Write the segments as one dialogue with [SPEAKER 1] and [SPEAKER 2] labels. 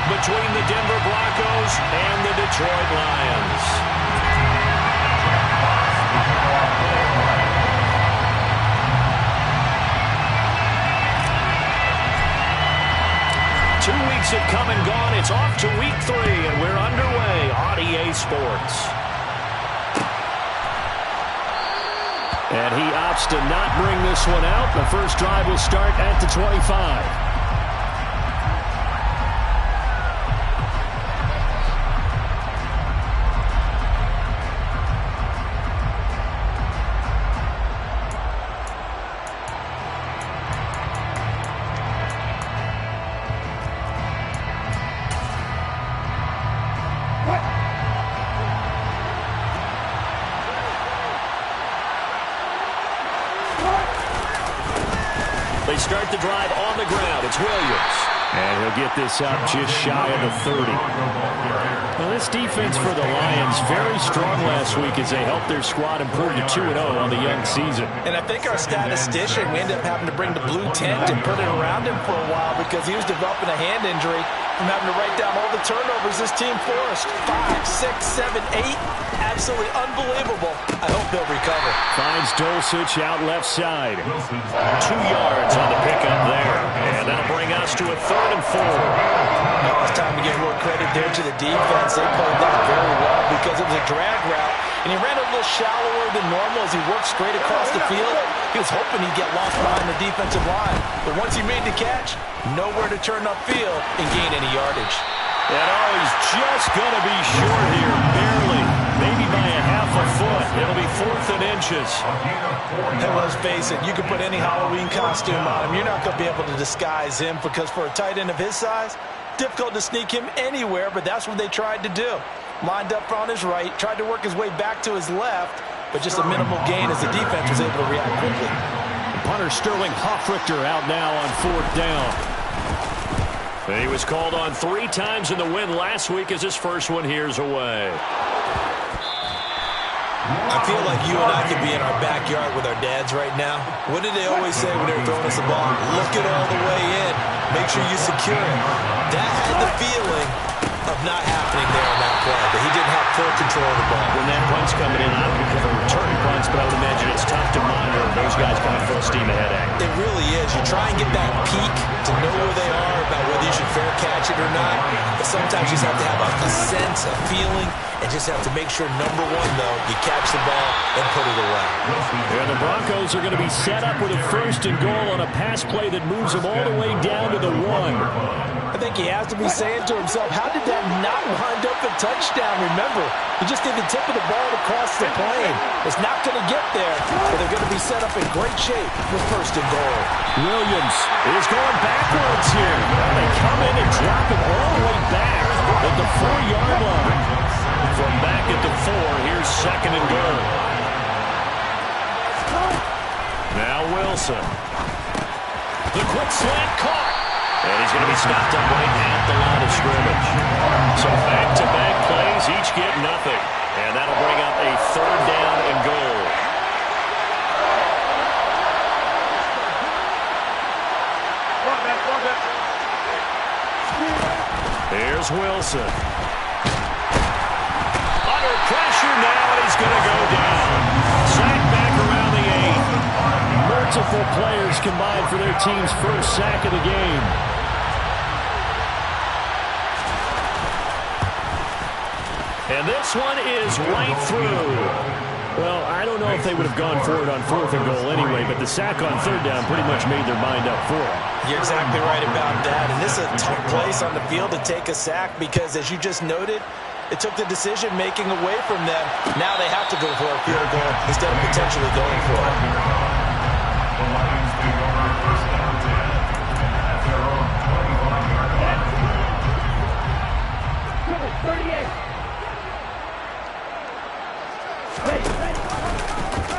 [SPEAKER 1] between the Denver Broncos and the Detroit Lions. Two weeks have come and gone. It's off to week 3, and we're underway on EA Sports. And he opts to not bring this one out. The first drive will start at the 25. They start the drive on the ground. It's Williams. And he'll get this up just shy of the 30. Well, this defense for the Lions, very strong last week as they helped their squad improve to 2-0 on the young season.
[SPEAKER 2] And I think our statistician, we ended up having to bring the blue tent and put it around him for a while because he was developing a hand injury from having to write down all the turnovers this team forced. 5, 6, 7, 8. Absolutely unbelievable. I hope they'll recover.
[SPEAKER 1] Finds Dulcich out left side. 2 yards on the pickup there. And that'll bring us to a 3rd and 4.
[SPEAKER 2] Now it's time to give more credit there to the defense. They played that very well because it was a drag route. And he ran a little shallower than normal as he worked straight across the field. He was hoping he'd get lost behind the defensive line. But once he made the catch, nowhere to turn upfield and gain any yardage.
[SPEAKER 1] And he's just going to be short here, barely. Maybe by a half a foot. It'll be 4th and inches.
[SPEAKER 2] And let's face it, you can put any Halloween costume on him. You're not going to be able to disguise him because for a tight end of his size, difficult to sneak him anywhere, but that's what they tried to do. Lined up on his right, tried to work his way back to his left, but just a minimal gain as the defense was able to react quickly.
[SPEAKER 1] Punter Sterling Hoffrichter out now on 4th down. He was called on 3 times in the win last week as his first one here's away.
[SPEAKER 2] I feel like you and I could be in our backyard with our dads right now. What did they always say when they were throwing us the ball? Look it all the way in. Make sure you secure it. That had the feeling of not happening there on that play, but he didn't have full control of the ball.
[SPEAKER 1] When that punt's coming in, I don't cover return punts, but I would imagine it's tough to monitor those guys coming full steam ahead at you.
[SPEAKER 2] It really is. You try and get that peek to know where they are, about whether you should fair catch it or not, but sometimes you just have to have a sense, a feeling, and just have to make sure, number one, though, you catch the ball and put it away.
[SPEAKER 1] And the Broncos are going to be set up with a 1st and goal on a pass play that moves them all the way down to the 1.
[SPEAKER 2] I think he has to be saying to himself, how did that not wind up a touchdown? Remember, he just did the tip of the ball across the plane. It's not going to get there, but they're going to be set up in great shape with 1st and goal.
[SPEAKER 1] Williams is going backwards here. They come in and drop him all the way back at the 4-yard line. From back at the 4, here's 2nd and goal. Now Wilson. The quick slant caught. And he's going to be stopped up right at the line of scrimmage. So back-to-back plays, each get nothing. And that'll bring up a 3rd down and goal. Here's Wilson. Under pressure now, and he's going to go down. Sacked back around the 8. Multiple players combined for their team's first sack of the game. And this one is right through. Well, I don't know if they would have gone for it on 4th and goal anyway, but the sack on 3rd down pretty much made their mind up for it.
[SPEAKER 2] You're exactly right about that. And this is a tough place on the field to take a sack because, as you just noted, it took the decision-making away from them. Now they have to go for a field goal instead of potentially going for it.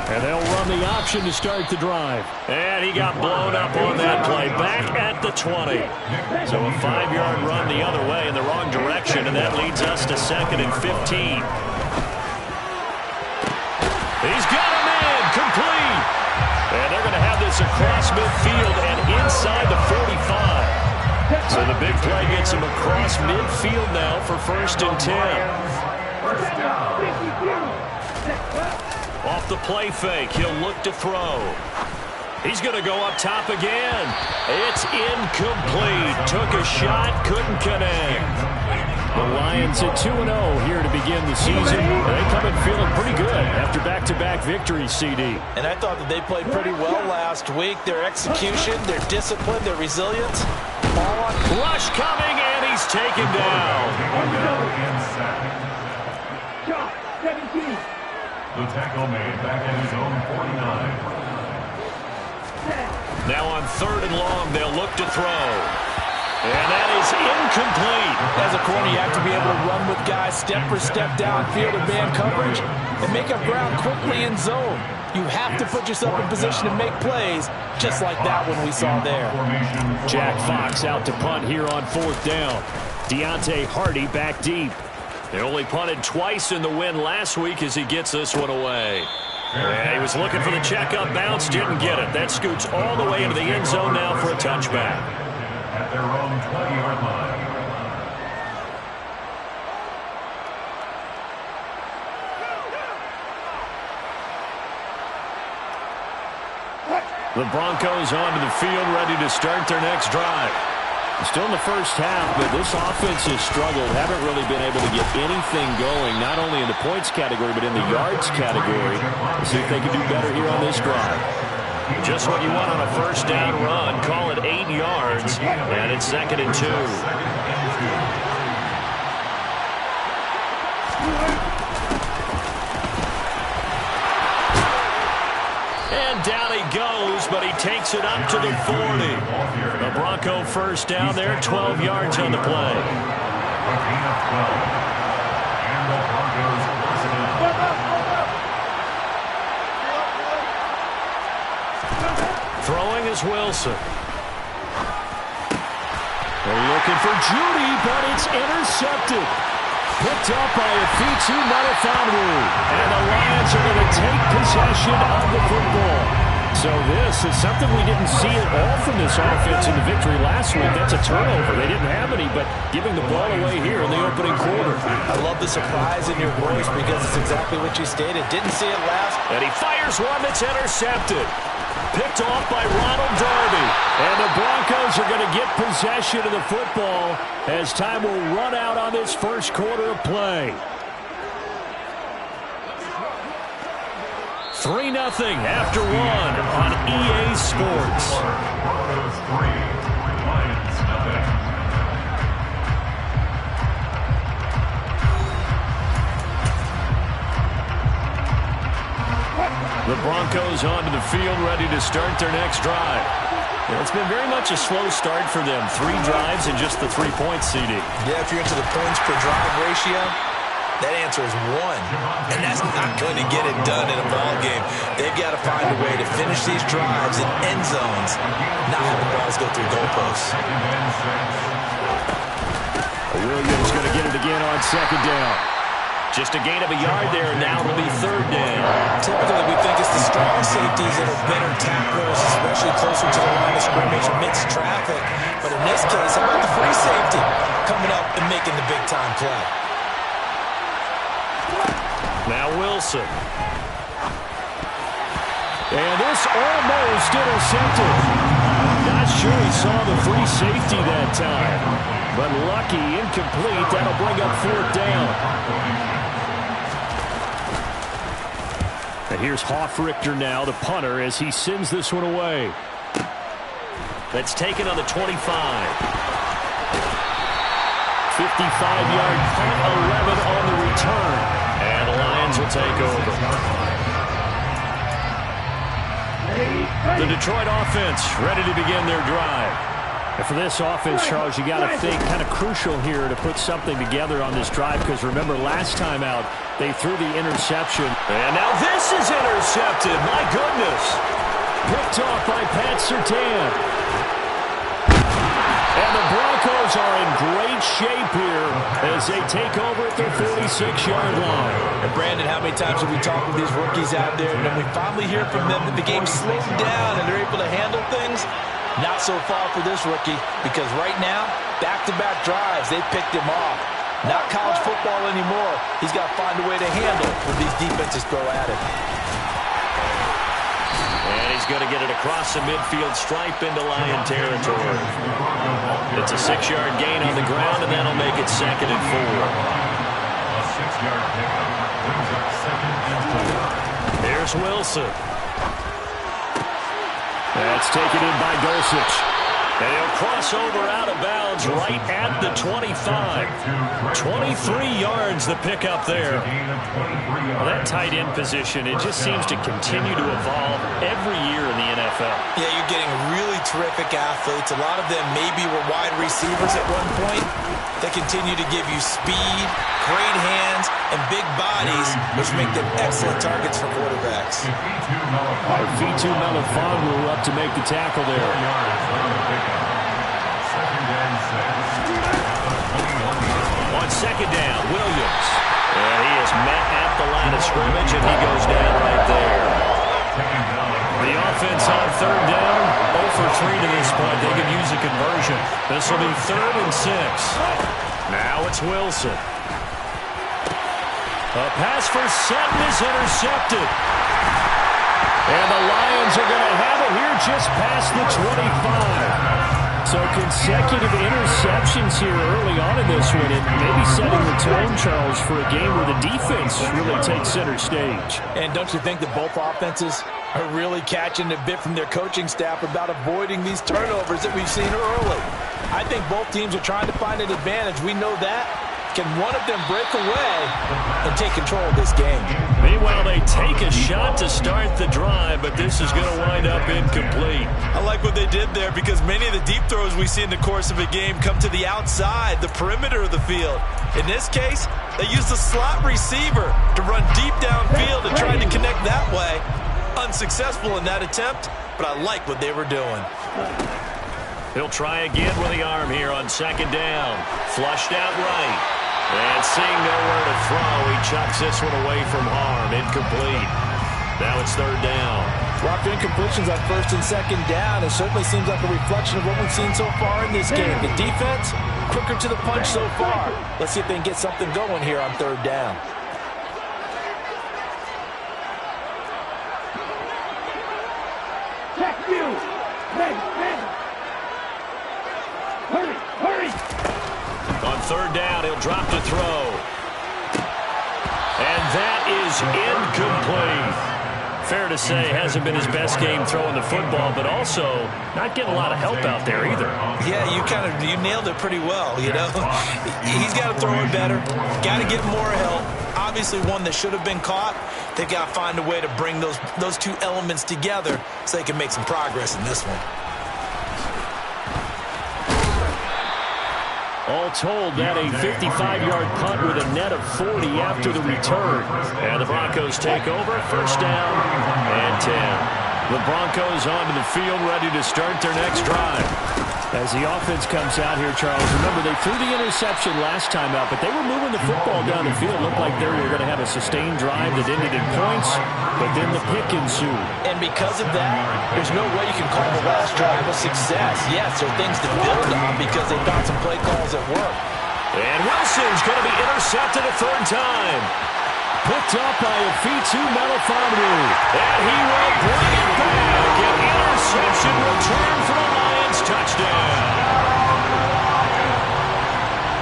[SPEAKER 1] And they'll run the option to start the drive. And he got blown up on that play. Back at the 20. So a 5-yard run the other way in the wrong direction, and that leads us to 2nd and 15. He's got him in. Complete. And they're going to have this across midfield and inside the 45. So the big play gets him across midfield now for 1st and 10. Off the play fake, he'll look to throw. He's going to go up top again. It's incomplete. Took a shot, couldn't connect. The Lions at 2-0 here to begin the season. They come in feeling pretty good after back-to-back victories, CD.
[SPEAKER 2] And I thought that they played pretty well last week. Their execution, their discipline, their resilience. All on.
[SPEAKER 1] Rush coming, and he's taken down.
[SPEAKER 3] The tackle made back at his own 49.
[SPEAKER 1] Now on 3rd and long, they'll look to throw. And that is incomplete.
[SPEAKER 2] As a corner, you have to be able to run with guys step for step downfield in man coverage and make up ground quickly in zone. You have to put yourself in position to make plays, just like that one we saw there.
[SPEAKER 1] Jack Fox out to punt here on 4th down. Deontay Hardy back deep. They only punted twice in the win last week as he gets this one away. And he was looking for the check-up bounce, didn't get it. That scoots all the way into the end zone now for a touchback.
[SPEAKER 3] At their own 20-yard line.
[SPEAKER 1] The Broncos onto the field, ready to start their next drive. Still in the first half, but this offense has struggled. Haven't really been able to get anything going, not only in the points category, but in the yards category. Let's see if they can do better here on this drive. Just what you want on a 1st down run. Call it 8 yards, and it's 2nd and 2. And down he goes, but he takes it up to the 40. The Bronco 1st down there, 12 yards on the play. Throwing is Wilson. They're looking for Judy, but it's intercepted. Picked up by Afitu Melifonwu. And the Lions are going to take possession of the football. So this is something we didn't see at all from this offense in the victory last week. That's a turnover. They didn't have any, but giving the ball away here in the opening quarter.
[SPEAKER 2] I love the surprise in your voice because it's exactly what you stated. Didn't see it last.
[SPEAKER 1] And he fires one that's intercepted. Picked off by Ronald Darby. And the Broncos are going to get possession of the football as time will run out on this first quarter of play. 3-0 after 1 on EA Sports.
[SPEAKER 3] Broncos 3, Lions nothing.
[SPEAKER 1] The Broncos onto the field, ready to start their next drive. It's been very much a slow start for them. 3 drives and just the 3 points, CD.
[SPEAKER 2] Yeah, if you're into the points per drive ratio, that answer is 1. And that's not going to get it done in a ball game. They've got to find a way to finish these drives in end zones, not have the balls go through goalposts.
[SPEAKER 1] Williams going to get it again on 2nd down. Just a gain of a yard there, and now it'll be 3rd down.
[SPEAKER 2] Typically, we think it's the strong safeties that are better tacklers, especially closer to the line of scrimmage amidst traffic. But in this case, how about the free safety coming up and making the big-time play?
[SPEAKER 1] Now Wilson. And this almost intercepted. Not sure he saw the free safety that time. But lucky, incomplete. That'll bring up 4th down. And here's Hoffrichter now, the punter, as he sends this one away. That's taken on the 25. 55-yard punt, 11 on the return. And the Lions will take over. The Detroit offense ready to begin their drive. And for this offense, Charles, you got to think kind of crucial here to put something together on this drive, because remember last time out they threw the interception. And now this is intercepted. My goodness. Picked off by Pat Surtain. And the Broncos are in great shape here as they take over at their 46-yard line.
[SPEAKER 2] And Brandon, how many times have we talked with these rookies out there, and then we finally hear from them that the game slowed down and they're able to handle things? Not so far for this rookie, because right now, back-to-back drives, they picked him off. Not college football anymore. He's got to find a way to handle what these defenses throw at him.
[SPEAKER 1] And he's going to get it across the midfield stripe into Lion territory. It's a 6-yard gain on the ground, and that'll make it 2nd and 4.
[SPEAKER 3] A 6-yard pickup brings up 2nd and 4.
[SPEAKER 1] Here's Wilson. That's taken in by Dulcich. And he'll cross over out of bounds right at the 25. 23 yards the pickup there. Well, that tight end position, it just seems to continue to evolve every year in the NFL.
[SPEAKER 2] Yeah, you're getting really terrific athletes. A lot of them maybe were wide receivers at one point. They continue to give you speed, great hands, and big bodies, which make them excellent targets for quarterbacks.
[SPEAKER 1] Vitu Melifonwu up to make the tackle there. On 2nd down, Williams. And he is met at the line of scrimmage, and he goes down right there. The offense on 3rd down, 0 for 3 to this point. They could use a conversion. This will be 3rd and 6. Now it's Wilson. A pass for Sutton is intercepted. And the Lions are going to have it here just past the 25. So consecutive interceptions here early on in this one, and maybe setting the tone, Charles, for a game where the defense really takes center stage.
[SPEAKER 2] And don't you think that both offenses are really catching a bit from their coaching staff about avoiding these turnovers that we've seen early? I think both teams are trying to find an advantage. We know that. Can one of them break away and take control of this game?
[SPEAKER 1] Meanwhile, they take a shot to start the drive, but this is going to wind up incomplete.
[SPEAKER 2] I like what they did there because many of the deep throws we see in the course of a game come to the outside, the perimeter of the field. In this case, they used the slot receiver to run deep downfield and tried to connect that way. Unsuccessful in that attempt, but I like what they were doing.
[SPEAKER 1] He'll try again with the arm here on 2nd down. Flushed out right. And seeing nowhere to throw, he chucks this one away from harm. Incomplete. Now it's 3rd down.
[SPEAKER 2] Dropped incompletions on 1st and 2nd down. It certainly seems like a reflection of what we've seen so far in this game. The defense, quicker to the punch so far. Let's see if they can get something going here on 3rd down.
[SPEAKER 4] Check you. Hurry.
[SPEAKER 1] On 3rd down, he'll drop to throw. And that is incomplete. Fair to say, hasn't been his best game throwing the football, but also not getting a lot of help out there either.
[SPEAKER 2] Yeah, you nailed it pretty well, you know. He's got to throw it better. Got to get more help. Obviously one that should have been caught. They've got to find a way to bring those two elements together so they can make some progress in this one.
[SPEAKER 1] All told, that a 55-yard punt with a net of 40 after the return. And the Broncos take over, 1st down and 10. The Broncos onto the field, ready to start their next drive. As the offense comes out here, Charles, remember they threw the interception last time out, but they were moving the football down the field. Looked like they were going to have a sustained drive that ended in points, but then the pick ensued.
[SPEAKER 2] And because of that, there's no way you can call the last drive a success. Yes, there are things to build on because they found some play calls that work.
[SPEAKER 1] And Wilson's going to be intercepted a 3rd time. Picked up by Vitu Melifonwu. And he will bring it back. An interception return for the Lions. Touchdown.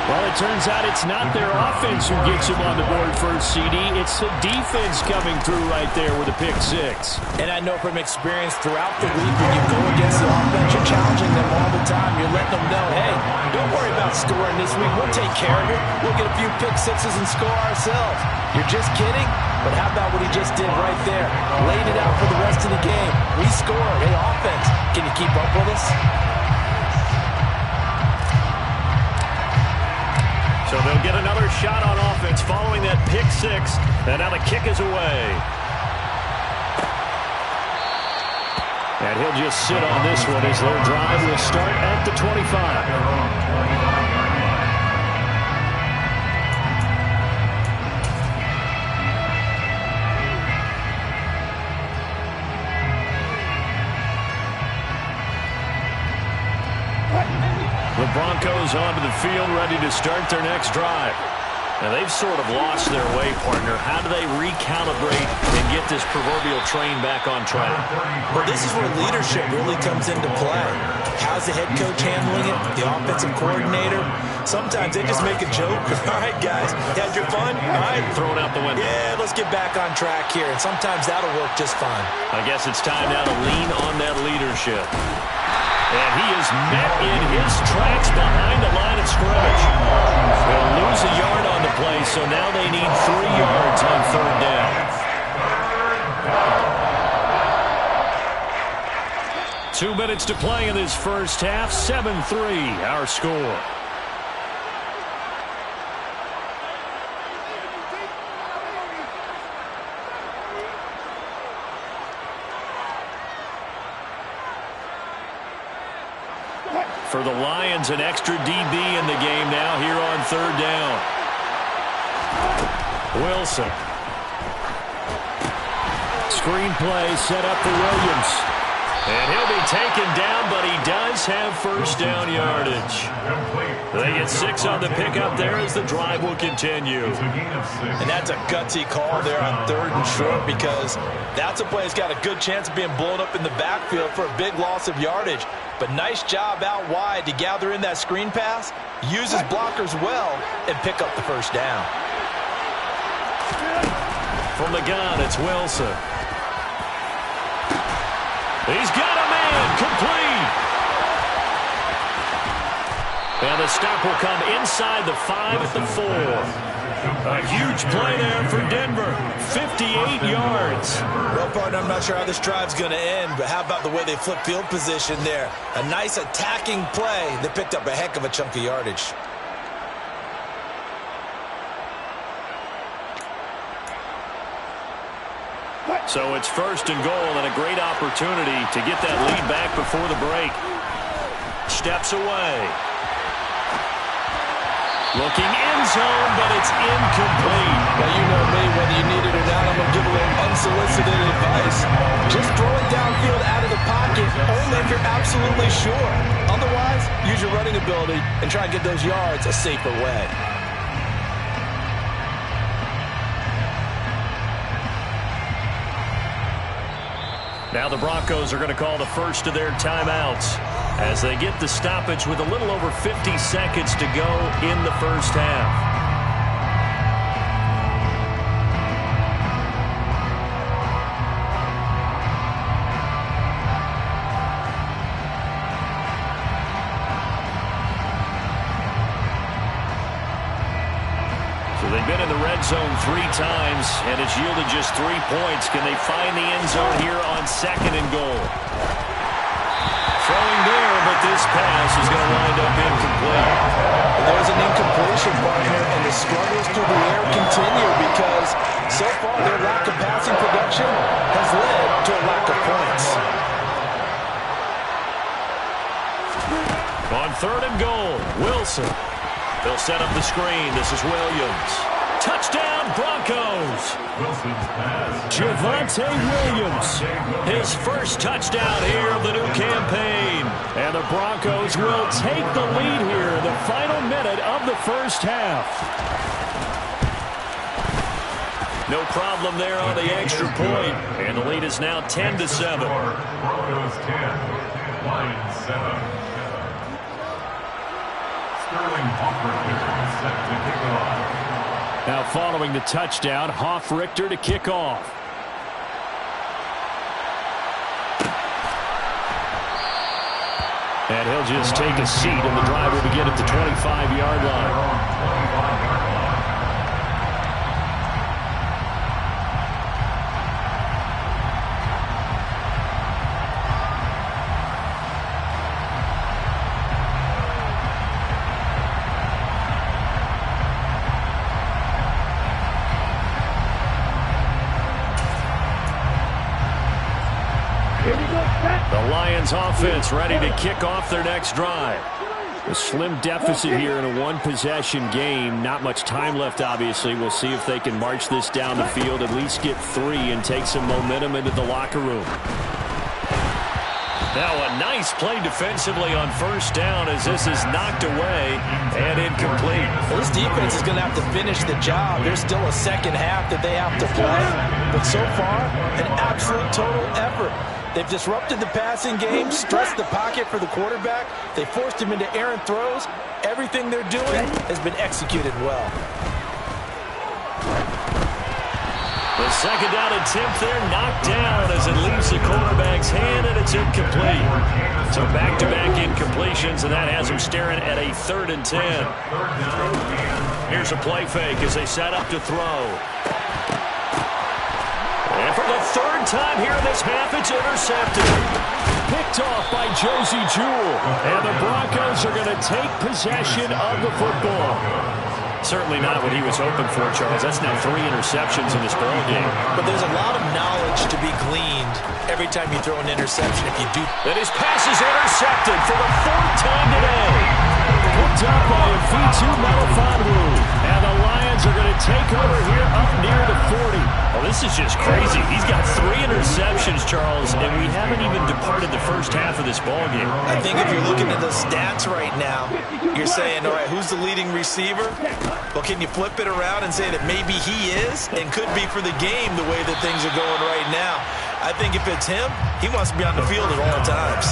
[SPEAKER 1] Well, it turns out it's not their offense who gets him on the board first, CD. It's the defense coming through right there with a pick 6.
[SPEAKER 2] And I know from experience throughout the week when you go against the offense, you're challenging them all the time. You're letting them know, hey, don't worry about scoring this week. We'll take care of it. We'll get a few pick 6s and score ourselves. You're just kidding? But how about what he just did right there? Laid it out for the rest of the game. We scored. Hey, offense, can you keep up with us?
[SPEAKER 1] So they'll get another shot on offense following that pick 6. And now the kick is away. And he'll just sit on this one as their drive will start at the 25. Broncos onto the field, ready to start their next drive. Now, they've sort of lost their way, partner. How do they recalibrate and get this proverbial train back on track?
[SPEAKER 2] Well, this is where leadership really comes into play. How's the head coach handling it? The offensive coordinator? Sometimes they just make a joke. All right, guys, you had your fun? All right.
[SPEAKER 1] Throw it out the window.
[SPEAKER 2] Yeah, let's get back on track here. And sometimes that'll work just fine.
[SPEAKER 1] I guess it's time now to lean on that leadership. And he is met in his tracks behind the line of scrimmage. They'll lose a yard on the play, so now they need 3 yards on third down. Two minutes to play in this first half. 7-3, our score. For the Lions, an extra DB in the game now here on third down. Wilson. Screen play set up for Williams. And he'll be taken down, but he does have first down yardage. They get 6 on the pickup there as the drive will continue.
[SPEAKER 2] And that's a gutsy call there on 3rd and short, because that's a play that's got a good chance of being blown up in the backfield for a big loss of yardage. But nice job out wide to gather in that screen pass, use his blockers well, and pick up the first down.
[SPEAKER 1] From the gun, it's Wilson. He's got a man, complete. And the stop will come inside the 5 at the 4. A huge play there for Denver. 58 yards.
[SPEAKER 2] Well, partner, I'm not sure how this drive's going to end, but how about the way they flip field position there? A nice attacking play. They picked up a heck of a chunk of yardage.
[SPEAKER 1] So it's 1st and goal, and a great opportunity to get that lead back before the break. Steps away. Looking end zone, but it's incomplete.
[SPEAKER 2] Now, you know me, whether you need it or not, I'm going to give a little unsolicited advice. Just throw it downfield out of the pocket, only if you're absolutely sure. Otherwise, use your running ability and try and get those yards a safer way.
[SPEAKER 1] Now the Broncos are going to call the first of their timeouts as they get the stoppage with a little over 50 seconds to go in the first half. They've been in the red zone 3 times, and it's yielded just 3 points. Can they find the end zone here on 2nd and goal? Throwing there, but this pass is going to wind up incomplete.
[SPEAKER 2] There was an incompletion, partner, and the struggles through the air continue because so far their lack of passing production has led to a lack of points.
[SPEAKER 1] On 3rd and goal, Wilson. They'll set up the screen. This is Williams. Touchdown, Broncos. Javonte Williams. His first touchdown here of the new campaign. And the Broncos will take the lead here in the final minute of the first half. No problem there on the extra point. And the lead is now 10-7.
[SPEAKER 3] Broncos 10, Lions 7.
[SPEAKER 1] Now following the touchdown, Richter to kick off. And he'll just take a seat, and the drive will begin at the 25-yard line. The Lions offense ready to kick off their next drive. A slim deficit here in a one-possession game. Not much time left, obviously. We'll see if they can march this down the field, at least get 3 and take some momentum into the locker room. Now a nice play defensively on first down as this is knocked away and incomplete.
[SPEAKER 2] Well, this defense is going to have to finish the job. There's still a second half that they have to play. But so far, an absolute total effort. They've disrupted the passing game, stressed the pocket for the quarterback. They forced him into errant throws. Everything they're doing has been executed well.
[SPEAKER 1] The second down attempt there knocked down as it leaves the quarterback's hand, and it's incomplete. So back-to-back incompletions, and that has him staring at a 3rd and 10. Here's a play fake as they set up to throw. And for the 3rd time here in this half, it's intercepted. Picked off by Josie Jewell. And the Broncos are going to take possession of the football. Certainly not what he was hoping for, Charles. That's now 3 interceptions in this ball game.
[SPEAKER 2] But there's a lot of knowledge to be gleaned every time you throw an interception if you do.
[SPEAKER 1] And his pass is intercepted for the 4th time today. Picked up by Vitu Melifonwu. And the Lions are going to take over here up near the 40. Well, this is just crazy. He's got 3 interceptions, Charles, and we haven't even departed the first half of this ball game.
[SPEAKER 2] I think if you're looking at the stats right now, you're saying, all right, who's the leading receiver? Well, can you flip it around and say that maybe he is and could be for the game the way that things are going right now? I think if it's him, he wants to be on the field at all times.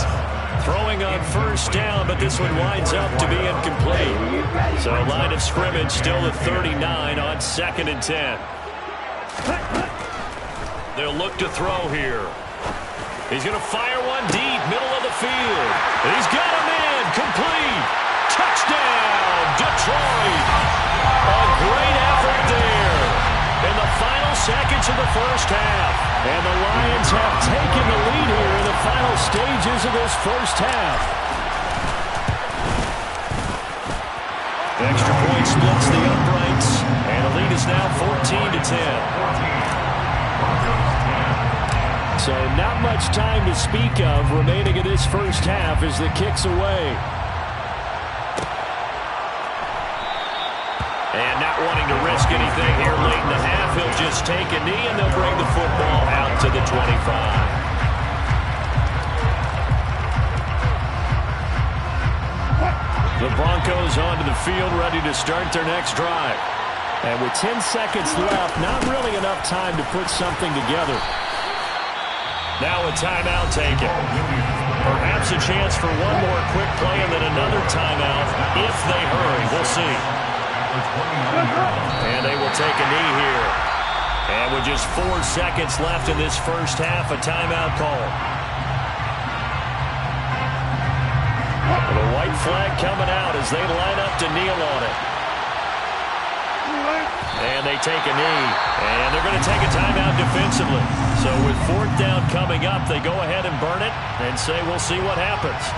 [SPEAKER 1] Throwing on first down, but this one winds up to be incomplete. So line of scrimmage still at 39 on 2nd and 10. They'll look to throw here. He's going to fire one deep, middle of the field. He's got him in, complete. Touchdown, Detroit. A great effort there in the final seconds of the first half. And the Lions have taken the lead here in the final stages of this first half. The extra point splits the uprights, and the lead is now 14-10. So not much time to speak of remaining in this first half as the kick's away. And not wanting to risk anything here late in the half, he'll just take a knee and they'll bring the football out to the 25. The Broncos onto the field ready to start their next drive. And with 10 seconds left, not really enough time to put something together. Now a timeout taken. Perhaps a chance for one more quick play and then another timeout if they hurry. We'll see. And they will take a knee here. And with just 4 seconds left in this first half, a timeout call. And a white flag coming out as they line up to kneel on it. And they take a knee. And they're going to take a timeout defensively. So with 4th down coming up, they go ahead and burn it and say we'll see what happens.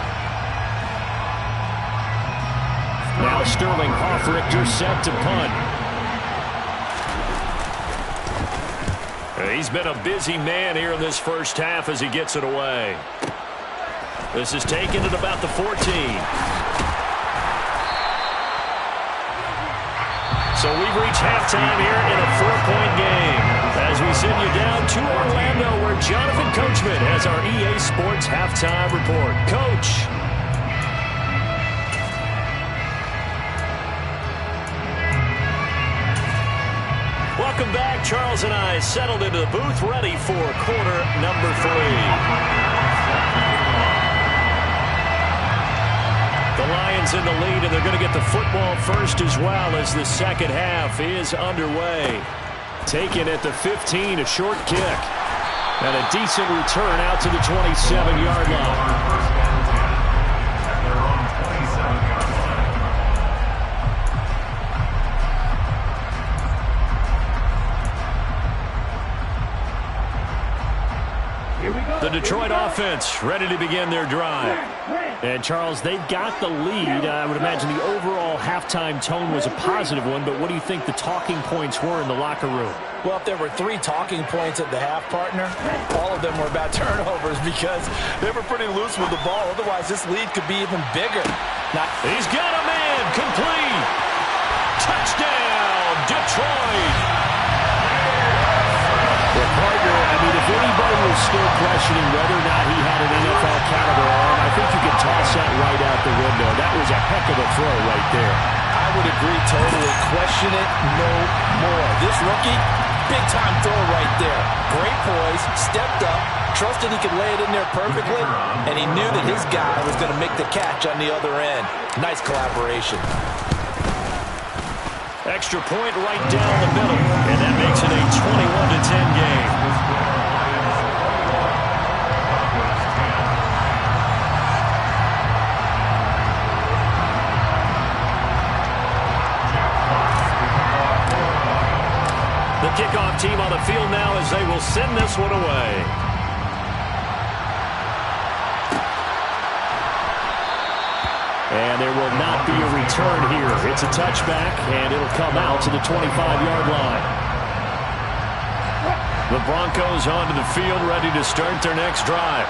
[SPEAKER 1] Now Sterling Hoffrichter set to punt. He's been a busy man here in this first half as he gets it away. This is taken at about the 14. So we've reached halftime here in a 4-point game as we send you down to Orlando where Jonathan Coachman has our EA Sports halftime report. Coach. Welcome back. Charles and I settled into the booth ready for quarter number 3. The Lions in the lead, and they're going to get the football first as well as the second half is underway. Taken at the 15, a short kick. And a decent return out to the 27-yard line. The Detroit offense ready to begin their drive. And, Charles, they've got the lead. I would imagine the overall halftime tone was a positive one, but what do you think the talking points were in the locker room?
[SPEAKER 2] Well, if there were 3 talking points at the half, partner, all of them were about turnovers because they were pretty loose with the ball. Otherwise, this lead could be even bigger.
[SPEAKER 1] He's got a man, complete. Touchdown, Detroit.
[SPEAKER 4] Well, partner, I mean, if anybody was
[SPEAKER 1] are still questioning whether or not he had an NFL caliber arm, I think you can toss that right out the window. That was a heck of a throw right there.
[SPEAKER 2] I would agree totally. Question it no more. This rookie, big-time throw right there. Great poise, stepped up, trusted he could lay it in there perfectly, and he knew that his guy was going to make the catch on the other end. Nice collaboration.
[SPEAKER 1] Extra point right down the middle, and that makes it a 21-10 game. The kickoff team on the field now as they will send this one away. And there will not be a return here. It's a touchback, and it'll come out to the 25-yard line. The Broncos onto the field, ready to start their next drive.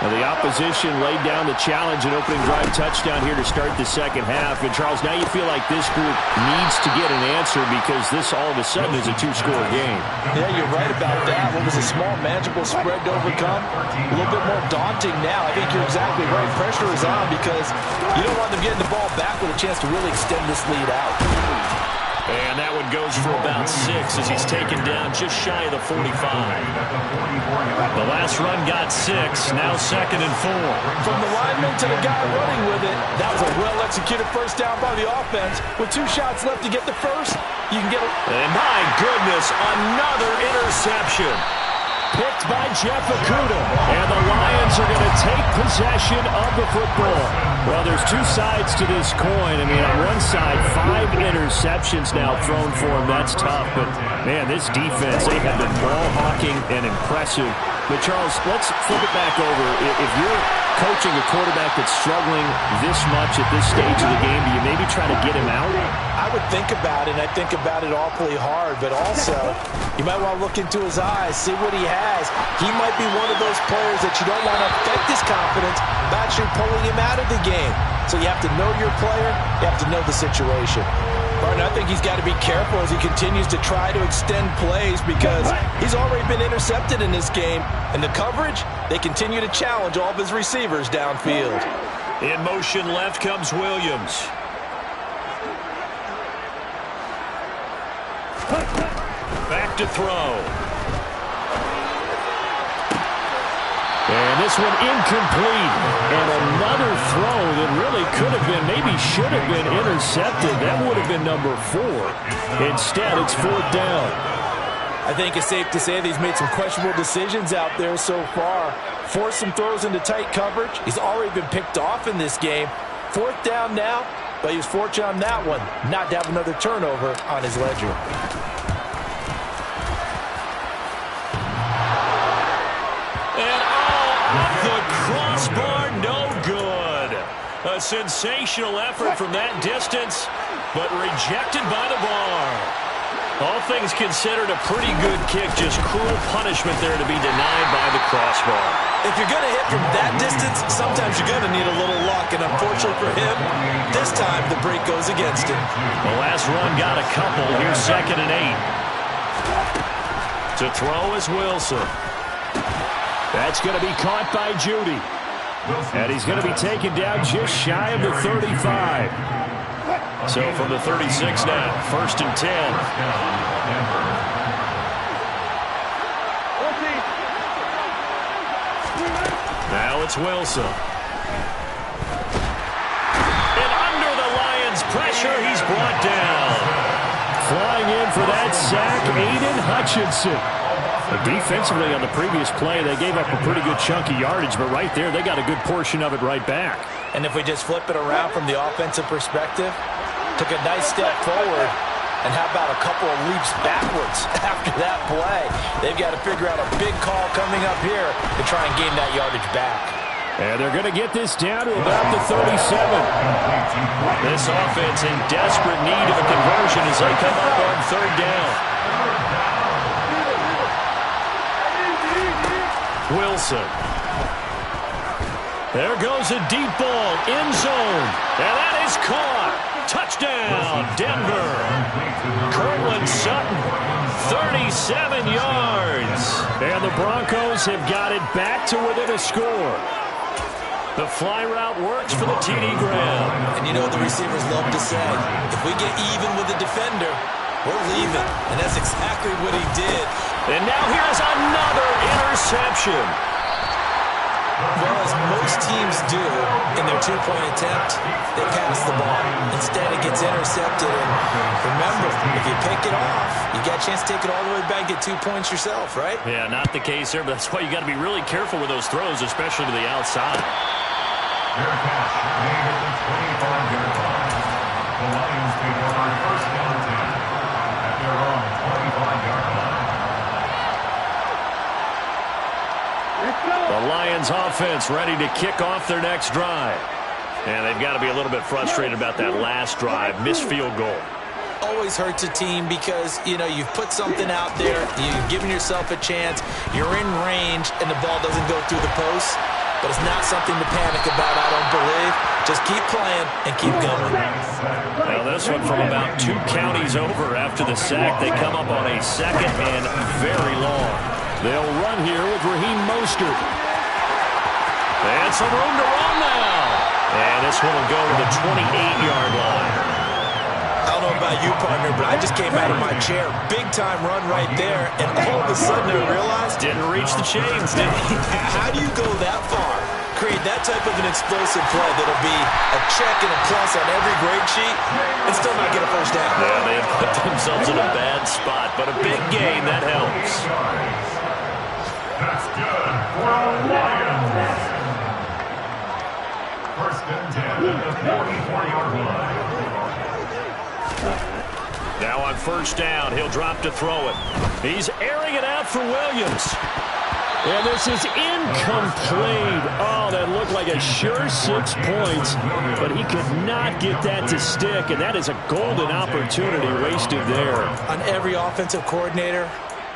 [SPEAKER 1] Now the opposition laid down the challenge, an opening drive touchdown here to start the second half. And, Charles, now you feel like this group needs to get an answer because this all of a sudden is a two-score game.
[SPEAKER 2] Yeah, you're right about that. What was a small, manageable spread to overcome? A little bit more daunting now. I think you're exactly right. Pressure is on because you don't want them getting the ball back with a chance to really extend this lead out.
[SPEAKER 1] And that one goes for about 6 as he's taken down just shy of the 45. The last run got 6, now 2nd and 4.
[SPEAKER 2] From the lineman to the guy running with it, that was a well-executed first down by the offense. With 2 shots left to get the first, you can get it.
[SPEAKER 1] And my goodness, another interception. Picked by Jeff Okudah. And the Lions are going to take possession of the football. Well, there's 2 sides to this coin. I mean, on one side, 5 interceptions now thrown for him. That's tough. But, man, this defense, they have been ball hawking and impressive. But, Charles, let's flip it back over. If you're coaching a quarterback that's struggling this much at this stage of the game, do you maybe try to get him out?
[SPEAKER 2] I would think about it, and I think about it awfully hard. But also, you might want to look into his eyes, see what he has. He might be one of those players that you don't want to affect his confidence by actually pulling him out of the game. So you have to know your player. You have to know the situation. Martin, I think he's got to be careful as he continues to try to extend plays because he's already been intercepted in this game. And the coverage, they continue to challenge all of his receivers downfield.
[SPEAKER 1] In motion left comes Williams. Back to throw. And this one incomplete. And another throw that really could have been, maybe should have been intercepted. That would have been number 4. Instead, it's 4th down.
[SPEAKER 2] I think it's safe to say that he's made some questionable decisions out there so far. Forced some throws into tight coverage. He's already been picked off in this game. 4th down now, but he was fortunate on that one not to have another turnover on his ledger.
[SPEAKER 1] The crossbar, no good. A sensational effort from that distance, but rejected by the bar. All things considered, a pretty good kick, just cruel punishment there to be denied by the crossbar.
[SPEAKER 2] If you're going to hit from that distance, sometimes you're going to need a little luck, and unfortunately for him, this time the break goes against him.
[SPEAKER 1] The last run got a couple. Here's 2nd and 8. To throw is Wilson. That's going to be caught by Judy. And he's going to be taken down just shy of the 35. So from the 36 now, 1st and 10. Now it's Wilson. And under the Lions' pressure, he's brought down. Flying in for that sack, Aiden Hutchinson. Defensively on the previous play, they gave up a pretty good chunk of yardage, but right there, they got a good portion of it right back.
[SPEAKER 2] And if we just flip it around from the offensive perspective, took a nice step forward, and how about a couple of leaps backwards after that play? They've got to figure out a big call coming up here to try and gain that yardage back.
[SPEAKER 1] And they're going to get this down to about the 37. This offense in desperate need of a conversion as they come up on 3rd down. Wilson. There goes a deep ball, end zone, and that is caught. Touchdown, Denver. Cortland Sutton 37 yards. And the Broncos have got it back to within a score. The fly route works for the TD Graham.
[SPEAKER 2] And you know what the receivers love to say? If we get even with the defender, we're leaving. And that's exactly what he did.
[SPEAKER 1] And now here's another interception.
[SPEAKER 2] Well, as most teams do in their two-point attempt, they pass the ball. Instead, it gets intercepted. And remember, if you pick it off, you got a chance to take it all the way back, get 2 points yourself, right?
[SPEAKER 1] Yeah, not the case here, but that's why you got to be really careful with those throws, especially to the outside.
[SPEAKER 3] Their catch made at the 25-yard line. The Lions take over first down 10 at their own 25-yard line.
[SPEAKER 1] The Lions offense ready to kick off their next drive. And they've got to be a little bit frustrated about that last drive, missed field goal.
[SPEAKER 2] Always hurts a team because, you know, you've put something out there, you've given yourself a chance, you're in range, and the ball doesn't go through the post. But it's not something to panic about, I don't believe. Just keep playing and keep going.
[SPEAKER 1] Now this one from about 2 counties over after the sack. They come up on a second and very long. They'll run here with Raheem Mostert. And some room to run now. And this one will go to the 28-yard line.
[SPEAKER 2] I don't know about you, partner, but I just came out of my chair. Big-time run right there, and all of a sudden I realized...
[SPEAKER 1] Didn't reach the chains, did he?
[SPEAKER 2] How do you go that far? Create that type of an explosive play that'll be a check and a plus on every grade sheet and still not get a first down.
[SPEAKER 1] Yeah, they have put themselves in a bad spot, but a big gain, that helps.
[SPEAKER 3] That's good for the Lions. First and 10 at the 44-yard line.
[SPEAKER 1] Now on first down, he'll drop to throw it. He's airing it out for Williams. And this is incomplete. Oh, that looked like a sure 6 points, but he could not get that to stick, and that is a golden opportunity wasted there.
[SPEAKER 2] On every offensive coordinator,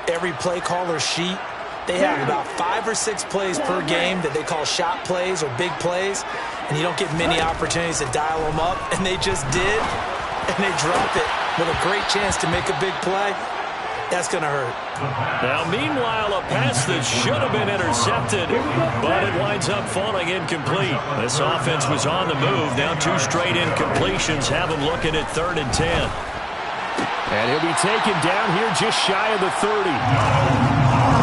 [SPEAKER 2] every play caller sheet, they have about 5 or 6 plays per game that they call shot plays or big plays, and you don't get many opportunities to dial them up, and they just did, and they drop it with a great chance to make a big play. That's going to hurt.
[SPEAKER 1] Now, meanwhile, a pass that should have been intercepted, but it winds up falling incomplete. This offense was on the move. Now 2 straight incompletions have him looking at 3rd and 10. And he'll be taken down here just shy of the 30.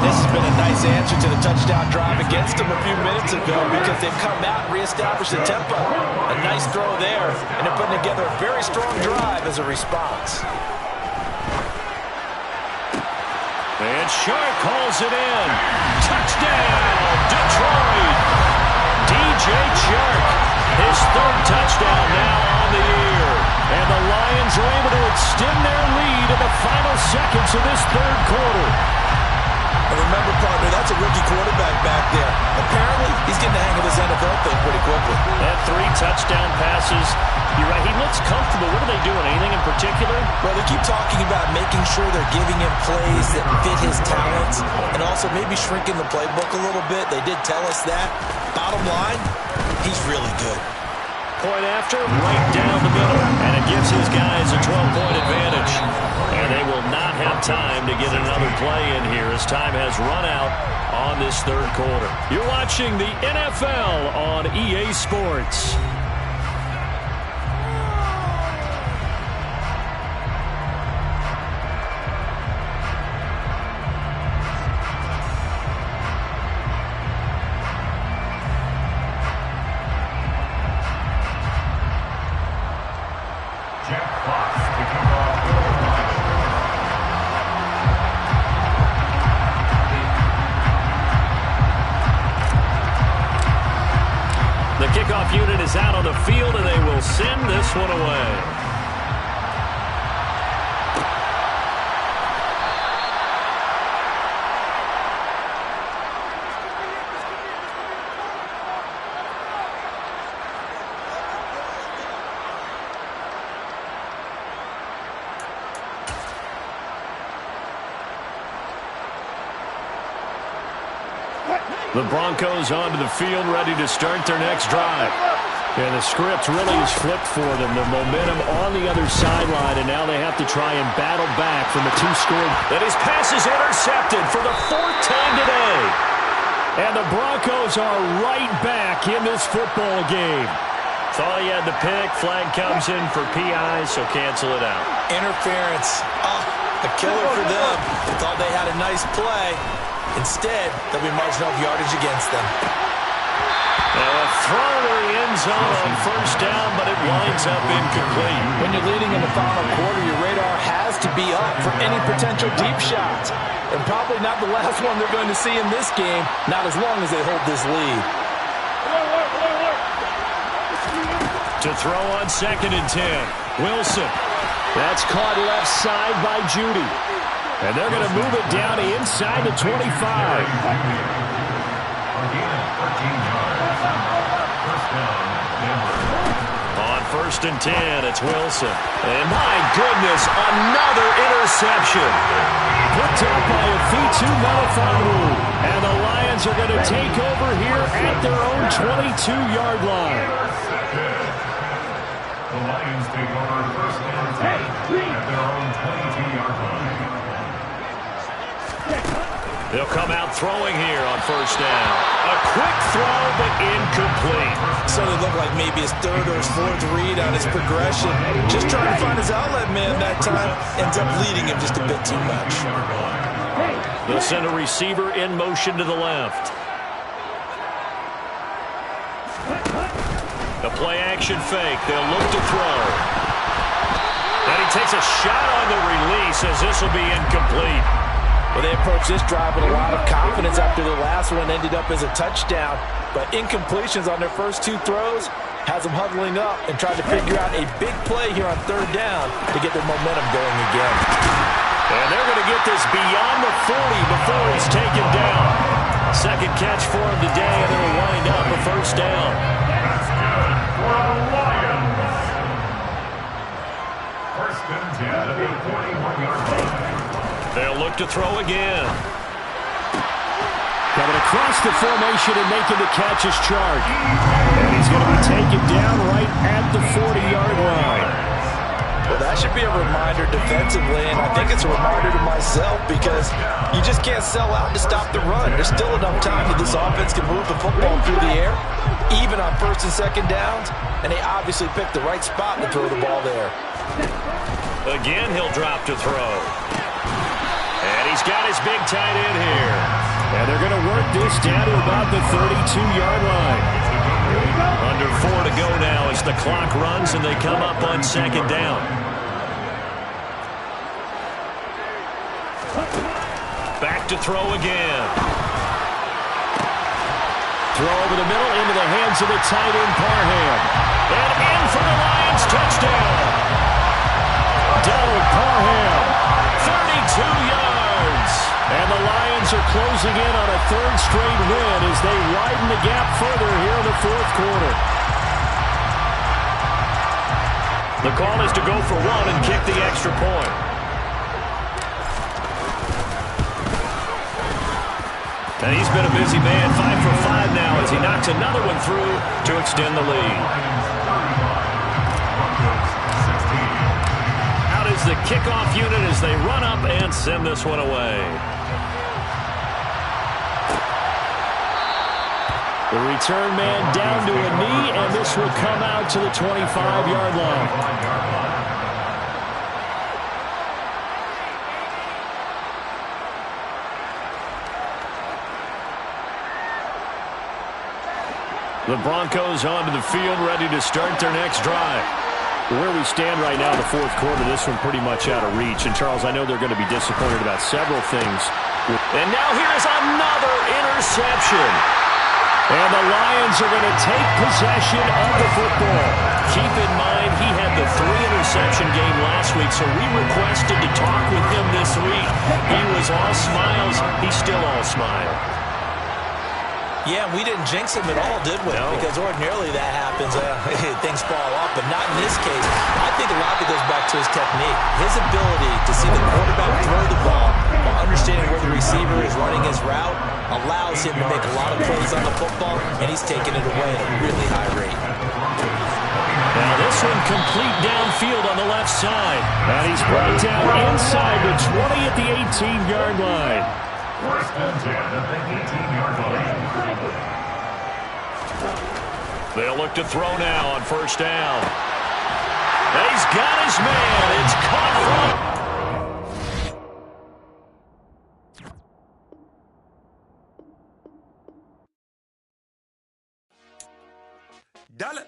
[SPEAKER 2] This has been a nice answer to the touchdown drive against them a few minutes ago because they've come out and reestablished the tempo. A nice throw there, and they're putting together a very strong drive as a response.
[SPEAKER 1] And Shark calls it in. Touchdown, Detroit. DJ Shark, his 3rd touchdown now on the year. And the Lions are able to extend their lead in the final seconds of this 3rd quarter.
[SPEAKER 2] And remember, partner, that's a rookie quarterback back there. Apparently, he's getting the hang of his NFL thing pretty quickly.
[SPEAKER 1] That 3 touchdown passes. You're right, he looks comfortable. What are they doing? Anything in particular?
[SPEAKER 2] Well, they keep talking about making sure they're giving him plays that fit his talents and also maybe shrinking the playbook a little bit. They did tell us that. Bottom line, he's really good.
[SPEAKER 1] Point after, right down the middle. And it gives his guys a 12-point advantage. And they will not have time to get another play in here as time has run out on this 3rd quarter. You're watching the NFL on EA Sports. The kickoff unit is out on the field, and they will send this one away. The Broncos onto the field, ready to start their next drive. And the script really is flipped for them. The momentum on the other sideline, and now they have to try and battle back from a two-score. And his pass is intercepted for the fourth time today. And the Broncos are right back in this football game. Thought he had the pick. Flag comes in for PI, so cancel it out.
[SPEAKER 2] Interference. A killer for them. Thought they had a nice play. Instead, they'll be marginal yardage against them.
[SPEAKER 1] Now a throw to the end zone on first down, but it winds up incomplete.
[SPEAKER 2] When you're leading in the final quarter, your radar has to be up for any potential deep shots. And probably not the last one they're going to see in this game, not as long as they hold this lead.
[SPEAKER 1] To throw on 2nd and 10. Wilson. That's caught left side by Judy. And they're going to move it down inside the 25. On 1st and 10, it's Wilson. And my goodness, another interception. Picked up by a Fitu Melifonwu. And the Lions are going to take over here at their own 22-yard line.
[SPEAKER 3] The Lions take over 1st and 10 at their own 22-yard line.
[SPEAKER 1] They'll come out throwing here on 1st down. A quick throw, but incomplete.
[SPEAKER 2] So it looked like maybe his 3rd or his 4th read on his progression. Just trying to find his outlet man that time. Ends up leading him just a bit too much.
[SPEAKER 1] They'll send a receiver in motion to the left. A play-action fake. They'll look to throw. And he takes a shot on the release as this will be incomplete.
[SPEAKER 2] Well, they approached this drive with a lot of confidence after the last one ended up as a touchdown. But incompletions on their first 2 throws has them huddling up and trying to figure out a big play here on 3rd down to get their momentum going again.
[SPEAKER 1] And they're going to get this beyond the 40 before he's taken down. 2nd catch for him today, and it'll wind up a 1st down.
[SPEAKER 3] That's good for the Lions. 1st and 10 at the 41-yard line.
[SPEAKER 1] They'll look to throw again.
[SPEAKER 4] Coming across the formation and making the catch is Chark. And he's going to be taken down right at the 40-yard line.
[SPEAKER 2] Well, that should be a reminder defensively, and I think it's a reminder to myself because you just can't sell out to stop the run. There's still enough time that this offense can move the football through the air, even on 1st and 2nd downs, and they obviously picked the right spot to throw the ball there.
[SPEAKER 1] Again, he'll drop to throw. And he's got his big tight end here.
[SPEAKER 4] And they're going to work this down to about the 32-yard line.
[SPEAKER 1] Under 4 to go now as the clock runs and they come up on 2nd down. Back to throw again.
[SPEAKER 4] Throw over the middle into the hands of the tight end, Parham.
[SPEAKER 1] And in for the Lions, touchdown.
[SPEAKER 4] Donald Parham.
[SPEAKER 1] 32 yards.
[SPEAKER 4] And the Lions are closing in on a 3rd straight win as they widen the gap further here in the 4th quarter.
[SPEAKER 1] The call is to go for 1 and kick the extra point. And he's been a busy man, 5 for 5 now as he knocks another one through to extend the lead. Out is the kickoff unit as they run up and send this one away.
[SPEAKER 4] The return man down to a knee, and this will come out to the 25-yard line.
[SPEAKER 1] The Broncos onto the field, ready to start their next drive.
[SPEAKER 4] Where we stand right now in the 4th quarter, this one pretty much out of reach. And, Charles, I know they're going to be disappointed about several things.
[SPEAKER 1] And now here's another interception.
[SPEAKER 4] And the Lions are going to take possession of the football.
[SPEAKER 1] Keep in mind, he had the 3-interception game last week, so we requested to talk with him this week. He was all smiles. He's still all smile.
[SPEAKER 2] Yeah, we didn't jinx him at all, did we?
[SPEAKER 1] No.
[SPEAKER 2] Because ordinarily that happens. Things fall off, but not in this case. I think a lot of it goes back to his technique. His ability to see the quarterback throw the ball while understanding where the receiver is running his route allows him to make a lot of plays on the football, and he's taking it away at a really high rate.
[SPEAKER 1] Now this one complete downfield on the left side.
[SPEAKER 4] And he's brought down inside the 20 at the 18-yard line.
[SPEAKER 3] First and 10 at the 18-yard line.
[SPEAKER 1] They'll look to throw now on first down. He's got his man. It's caught from...
[SPEAKER 5] Dale.